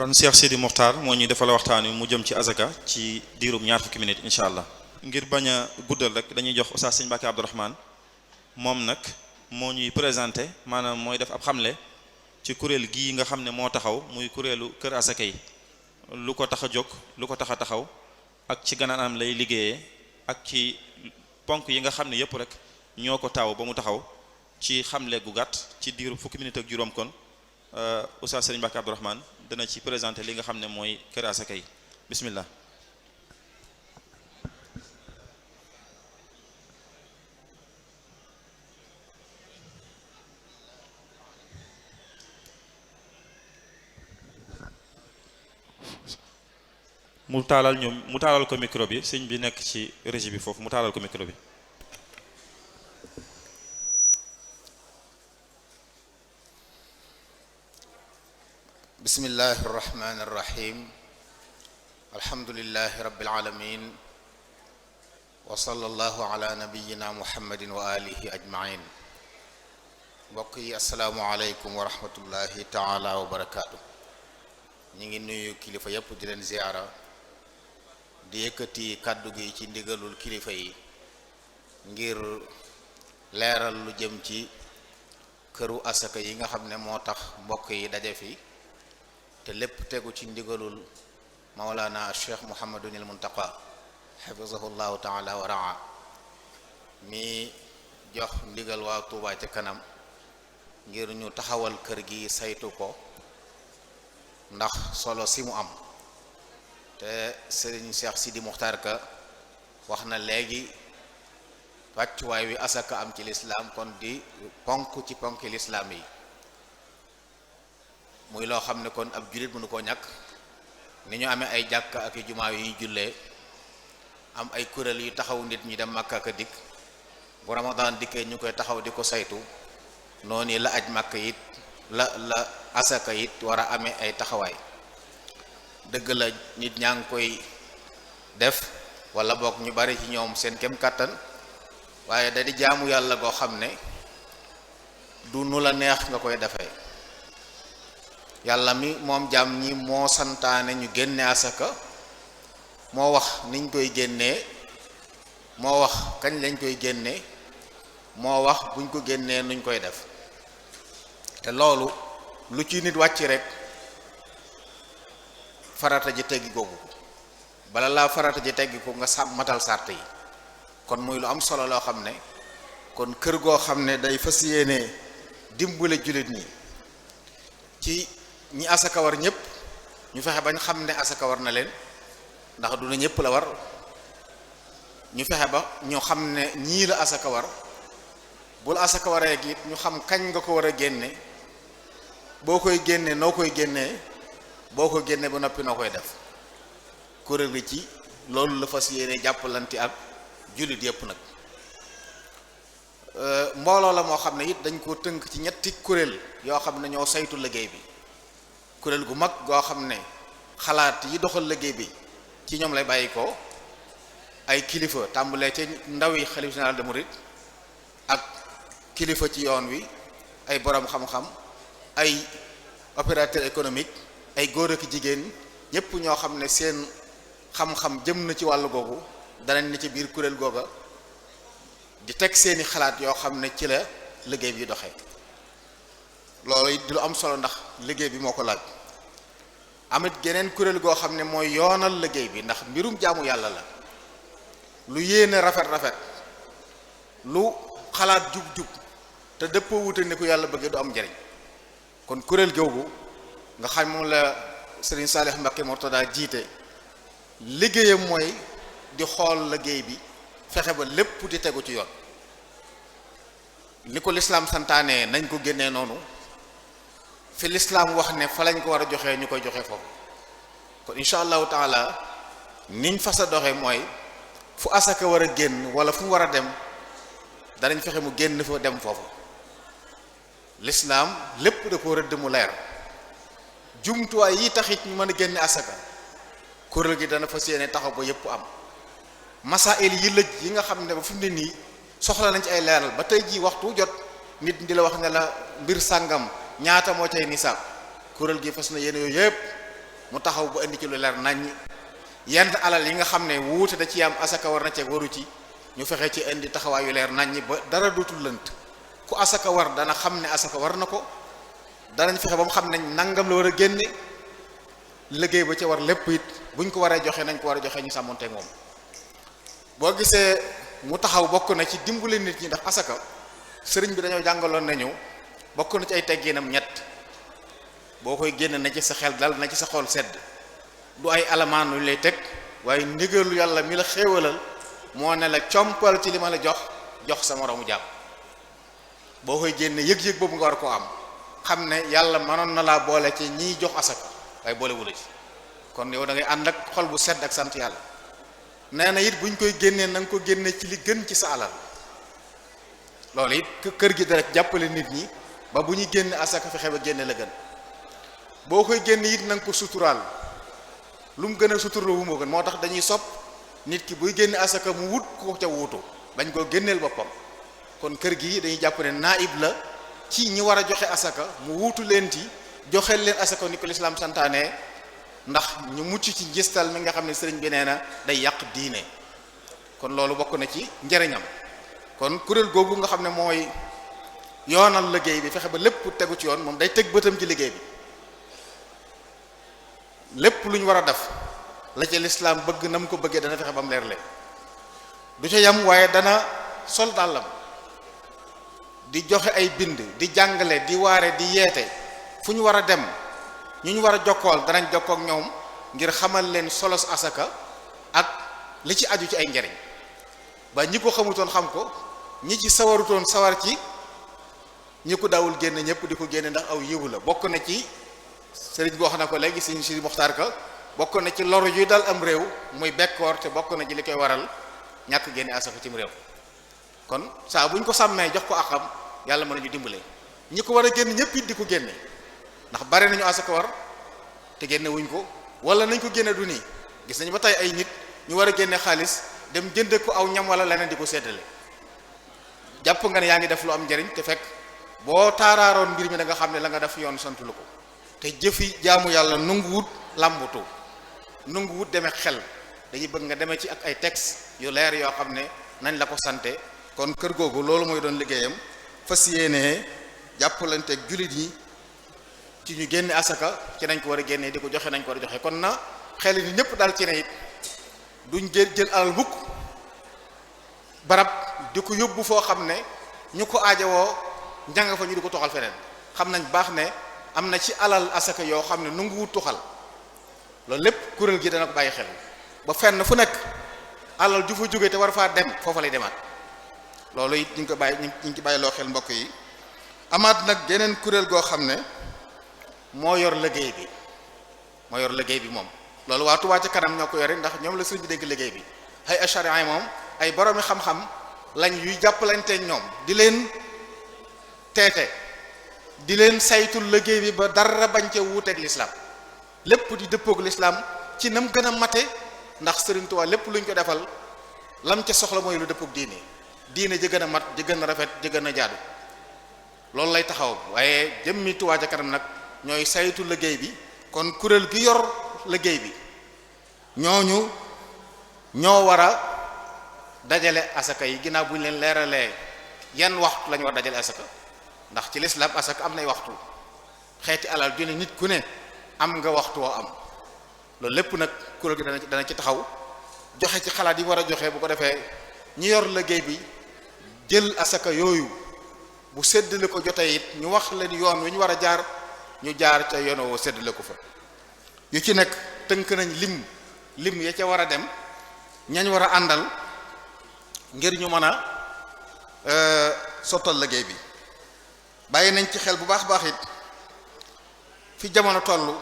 kon Cheikh Sidi Mokhtar moo ñuy defal waxtaan wi mu jëm ci azaka ci diirum ñaar fukki minutes incha allah. ngir bañ a guddal rek dañuy jox Oustaz Sëñ Mbacké Abdourahmane moom nag moo ñuy présenté maanaam mooy def ab xamle ci kuréel gii nga xam ne moo taxaw muy kuréelu kër asaka yi lu ko tax a jóg lu ko tax a taxaw ak ci ganaanam lay liggéeyee ak ci ponk yi nga xam ne yëpp rek ñoo ko taaw ba mu taxaw ci xamle gu gàtt ci diiru fukki minutes ak juróom kon Oustaz Sëñ Mbacké Abdourahmane dana ci présenté li nga xam ne mooy kër asaka yi bismillah. mu taalal ko micro bi sëñ bi nekk ci régie bi foofu mu taalal ko micro bi. bismillahi irrahmani irrahim alhamdulilahi rabbil alamin wa sallallahu ala nabiyina muhammadin wa alihi ajmain mbokk yi asalaamu aleykum wa rahmatullahi taala wa barakaatu. ñu ngi nuyu kilifa yépp di leen ziyaara di yëkkati kàddu gi ci ndigalul kilifa yi ngir leeral lu jëm ci këru asaka yi nga xam ne moo tax mbokk yi daje fi te lépp tegu ci ndigalul Mawlana Cheikh Mouhamadunil Muntaqa xafizahu llahu taala wa raa mi jox ndigal waa Tuubaa ca kanam ngir ñu taxawal kër gi saytu ko ndax solo si mu am te Serigne Cheikh Sidi Mokhtar Ka wax na léegi wàccuwaay wi asaka am ci lislaam kon di ponk ci ponki lislaam yi muy loo xam ne kon ab jullit mënu koo ñàkk ni ñu amee ay jàkka ak i jumaa yu ñuy jullee am ay kuréel yu taxaw nit ñi dem Makka ak dikk bu Ramadan dikkee ñu koy taxaw di ko saytu noonu la aj Makka it la asaka it war a amee ay taxawaay dëgg la nit ñaa ngi koy def wala boog ñu bari ci ñoom seen kem kàttan waaye da di jaamu yàlla goo xam ne du nu la neex nga koy defee yàlla mi moom jaam ñi moo santaane ñu génne asaka moo wax niñ koy génnee moo wax kañ lañ koy génnee moo wax buñ ko génnee nuñ koy def te loolu lu ci nit wàcc rek farata ji teggi googu bala laa farata ji teggi ko nga matal sart yi kon muy lu am solo loo xam ne kon kër goo xam ne day fas yéene dimbale jullit ñi ci ñi asaka war ñëpp ñu fexe bañ xam ne asaka war na leen ndax du na ñëpp la war ñu fexe ba ñu xam ne ñii la asaka war bul asaka waree gi ñu xam kañ nga ko war a génne boo koy génne noo koy génnee boo ko génne ba noppi noo koy def kuréel gi ci loolu la fas yéene jàppalante ak jullit yëpp nag mbooloo la moo xam ne it dañ ko tënk ci ñetti kuréel yoo xam ne ñoo saytu liggéey bi kuréel gu mag goo xam ne xalaat yi doxal liggéey bi ci ñoom lay bàyyi ko ay kilifa tàmbalee ci ndawi xalif général des mourides ak kilifa ci yoon wi ay borom xam-xam ay opérateur économique ay góor ak jigéen ñépp ñoo xam ne seen xam-xam jëm na ci wàllu googu danañ ne ci biir kuréel googa di teg seeni xalaat yoo xam ne ci la liggéey bi doxee loolu it di lu am solo ndax liggéey bi moo ko laaj amit geneen kuréel goo xam ne mooy yoonal liggéey bi ndax mbirum jaamu yàlla la lu yéene rafet lu xalaat jub te dëppoo wute ni ko yàlla bëggee du am njariñ kon kuréel googu nga xam moom la Serigne Salih Mbacké Mortada jiite liggéeyam mooy di xool liggéey bi fexe ba lépp di tegu ci yoon li ko lislaam santaane nañ ko génnee noonu fi lislaam wax ne fa lañ ko war a joxee ñu koy joxe foofu kon incha allahu taala niñ fas a doxee mooy fu asaka war a génn wala fu mu war a dem danañ fexe mu génn fa dem foofu lislaam lépp da ko rëdd mu leer jumtuwaay yi taxit ñu mën a génne asaka kuréel gi dana fas yéene taxaw ba yépp am masail yi lëj yi nga xam ne ba fi mu ne nii soxla nañ ci ay leeral ba tey jii waxtu jot nit di la wax ne la mbir sàngam ñaata moo cay nisaab kuréel gi fas na yéene yooyu yëpp mu taxaw ba indi ci lu leer nañ yenn alal yi nga xam ne wuute da ci am asaka war na ceeg waru ci ñu fexe ci indi taxawaay yu leer nañ ba dara dootul lënt ku asaka war dana xam ne asaka war na ko danañ fexe ba mu xam ne nangam la war a génne liggéey ba ca war lépp it buñ ko waree joxe nañ ko war a joxe ñu sàmmonteeg moom. boo gisee mu taxaw bokk na ci dimbali nit ñi ndax asaka sëriñ bi dañoo jàngaloon nañu bokk na ci ay tegginam ñett boo koy génn na ci sa xel dal na ci sa xol sedd du ay alamaan lu lay teg waaye ndigalu yàlla mi la xéewalal moo ne la compal ci li ma la jox sa moroomu jàmm boo koy génne yëg-yëg boobu nga war koo am xam ne yàlla mënoon na laa boole ci ñiy jox asaka waaye boole wula ci kon yow da ngay ànd ak xol bu sedd ak sant yàlla nee na it buñ koy génnee na nga ko génne ci li gën ci sa alal loolu it kër gi dara jàppale nit ñi ba bu ñuy génne asaka fexe ba génne la gën boo koy génne it na nga ko suturaal lu mu gën a suturloo moo gën moo tax dañuy sopp nit ki buy génne asaka mu wut ko ca wuutu bañ koo génneel boppam kon kër gi dañuy jàpp ne naib la ci ñi war a joxe asaka mu wuutu leen ci joxeel leen asaka ni ko lislaam santaane ndax ñu mucc ci njistal mi nga xam ne sëriñ bi nee na day yàq diine kon loolu bokk na ci njëriñam kon kuréel googu nga xam ne mooy yoonal liggéey bi fexe ba lépp tegu ci yoon moom day teg bëtam ci liggéey bi lépp lu ñu war a def la ca lislaam bëgg na mu ko bëggee dana fexe ba mu leer leen du ca yam waaye dana sol dàllam di joxe ay bind di jàngale di waare di yeete fu ñu war a dem ñu war a jokkool danañ jokkoo ak ñoom ngir xamal leen solos asaka ak li ci aju ci ay njariñ ba ñi ko xamutoon xam ko ñi ci sawarutoon sawar ci ñi ko daawul génne ñëpp di ko génne ndax aw yiwu la bokk na ci sëriñ bi wax na ko léegi sëriñ si Muxtaar Ka bokk na ci loru yuy dal am réew muy bekkoor te bokk na ci li koy waral ñàkk génne asaka cim réew kon saa buñ ko sàmmee jox ko akam yàlla mën nañu dimbale ñi ko war a génn ñëpp it di ko génne ndax bare nañu asaka war te génne wuñ ko wala nañ ko génne du nii gis nañu ba tey ay nit ñu war a génne xaalis dem jënde ko aw ñam wala leneen di ko séddale jàpp nga ne yaa ngi def lu am njariñ te fekk boo taaraaroon mbir mi da nga xam ne la nga def yoon santu lu ko te jëfi jaamu yàlla nunguwut làmbutu nunguwut demee xel dañuy bëgg nga demee ci ak ay texte yu leer yoo xam ne nañ la ko sante kon kër googu loolu mooy doon liggéeyam fas yéenee jàppalanteeg jullit yi ci ñu génne asaka ci nañ ko war a génnee di ko joxe nañ ko war a joxe kon na xel ni ñëpp daal ci ne it duñ jël alal mukk barab di ko yóbbu foo xam ne ñu ko aajowoo njàng fa ñu di ko toxal feneen xam nañ baax ne am na ci alal asaka yoo xam ne nangu wut tuxal loolu lépp kuréel gi dana ko bàyyi xel ba fenn fu nekk alal ju fa jógee te war faa dem foofa lay demaat loolu it ñu ngi ko bàyyi ñu ngi ci bàyyi loo xel mbokk yi amaat nag geneen kuréel goo xam ne moo yor liggéey bi moom loolu waa Touba ca kanam ñoo ko yore ndax ñoom la sëriñ bi dégg liggéey bi ay ashariya moom ay boroomi xam-xam lañ yuy jàppalanteeg ñoom di leen teete di leen saytul liggéey bi ba dara bañ ca wuuteeg lislaam lépp di dëppoog lislaam ci nam gën a mate ndax sëriñ Touba lépp luñ ko defal lam ca soxla mooy lu dëppoog diine ji gën a mat ji gën a rafet ji gën a jaadu loolu lay taxaw waaye jëmmi Touba ca kanam nag ñooy saytu liggéey bi kon kuréel gi yor liggéey bi ñooñu ñoo war a dajale asaka yi ginnaaw bu ñu leen leeralee yan waxtu lañu war dajale asaka ndax ci lislaam asaka am nay waxtu xeeti alal ju ne nit ku ne am nga waxtu woo am loolu lépp nag kuréel gi dana ci taxaw joxe ci xalaat yi war a joxe bu ko defee ñi yor liggéey bi jël asaka yooyu bu séddale ko jotee it ñu wax leen yoon wi ñu war a jaar ñu jaar ca yoon woo séddale ko fa yu ci nekk tënk nañ lim ya ca war a dem ñañ war a àndal ngir ñu mën a sottal liggéey bi bàyyi nañ ci xel bu baax it fi jamono toll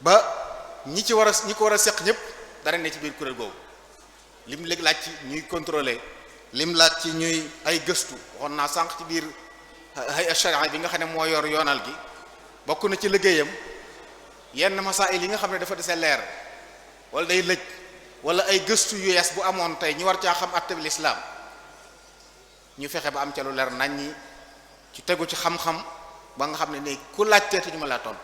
ba ñi ko war a seq ñëpp dara ne ci biir kuréel googu lim léegi laaj ci ñuy contrôler lim laaj ci ñuy ay gëstu waxoon naa sànq ci biir ay sharia bi nga xam ne moo yor yoonal gi bokk na ci liggéeyam yenn masaa'il yi nga xam ne dafa dese leer wala day lëj wala ay gëstu yu yees bu amoon tey ñu war caa xam àtte bi lislaam ñu fexe ba am ca lu leer nañ ñi ci tegu ci xam-xam ba nga xam ne nii ku laajtee te ñu ma laa tontu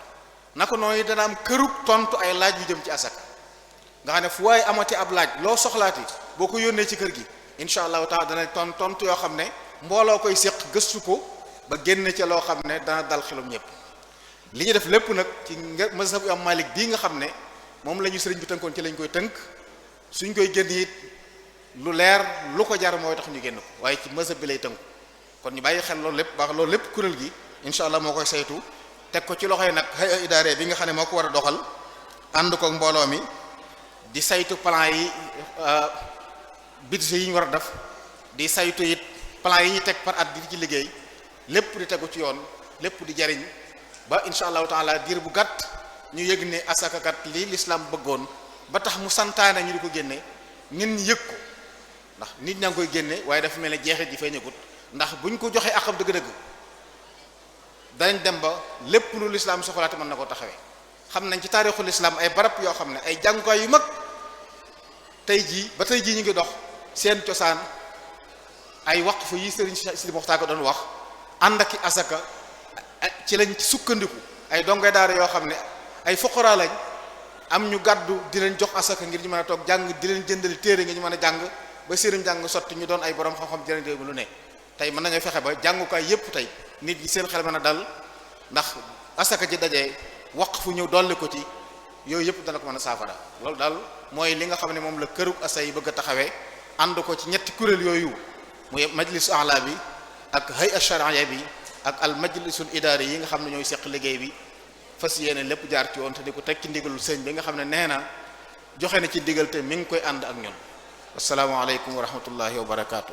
naka noonu dana am kërug tontu ay laaj yu jëm ci asaka nga xam ne fu waaye amati ab laaj loo soxlaati boo ko yónnee ci kër gi incha allahu taala dana tontu yoo xam ne mbooloo koy séq gëstu ko ba génn ca loo xam ne dana dal xelum ñëpp. li ñu def lépp nag ci mazhab Imam Malik bii nga xam ne moom la ñu sëriñ bi tënkoon ci lañ koy tënk suñ koy génn it lu leer lu ko jar mooy tax ñu génn ko waaye ci mazhab bi lay tënku kon ñu bàyyi xel loolu lépp baax loolu lépp kuréel gi incha allah moo koy saytu teg ko ci loxoy nag hay'a idaare bi nga xam ne moo ko war a doxal ànd ko mbooloo mi di saytu plan yi budget yi ñu war a def di saytu it plan yi ñu teg par at di ci liggéey lépp di tegu ci yoon lépp di jariñ ba incha allahu taala diir bu gàtt ñu yëg ne asakakat lii l'islam bëggoon ba tax mu santaane ñu di ko génne nit ñi yëg ko ndax nit ñaa ngi koy génne waaye dafa mel ne jeexit ji feeñagut ndax buñ ko joxee akam dëgg-dëgg danañ dem ba lépp lu l'islam soxlaate mën na ko taxawee xam nañ ci taarixul islam ay barab yoo xam ne ay jàngukaay yu mag tey jii ba tey jii ñu ngi dox seen cosaan ay waqf yi Sëriñ Sidi Moxtaar ko doon wax ànd ak i asaka ci lañ sukkandiku ay dongay daara yoo xam ne ay foqara lañ am ñu gàddu di leen jox asaka ngir ñu mën a toog jàng di leen jëndali téere nga ñu mën a jàng ba sëriñ jàng sotti ñu doon ay borom xam-xam jëriñ réew mi lu ne tey mën nañoo fexe ba jàngukaay yépp tey nit ñi seen xel mën a dal ndax asaka ji dajee waqfu ñëw dolli ko ci yooyu yëpp dana ko mën a saafara loolu daal mooy li nga xam ne moom la kërug asa yi bëgg a taxawee ànd ko ci ñetti kuréel yooyu muy majlis a'la bi ak hay'a shar'iyya bi ak al majlisul idaari yi nga xam ne ñooy seq liggéey bi fas yéene lépp jaar ci woon te di ko teg ci ndigalul sëñ bi nga xam ne nee na joxe na ci ndigal te mi ngi koy ànd ak ñun assalaamu aleykum wa rahmatullahi wa barakaatu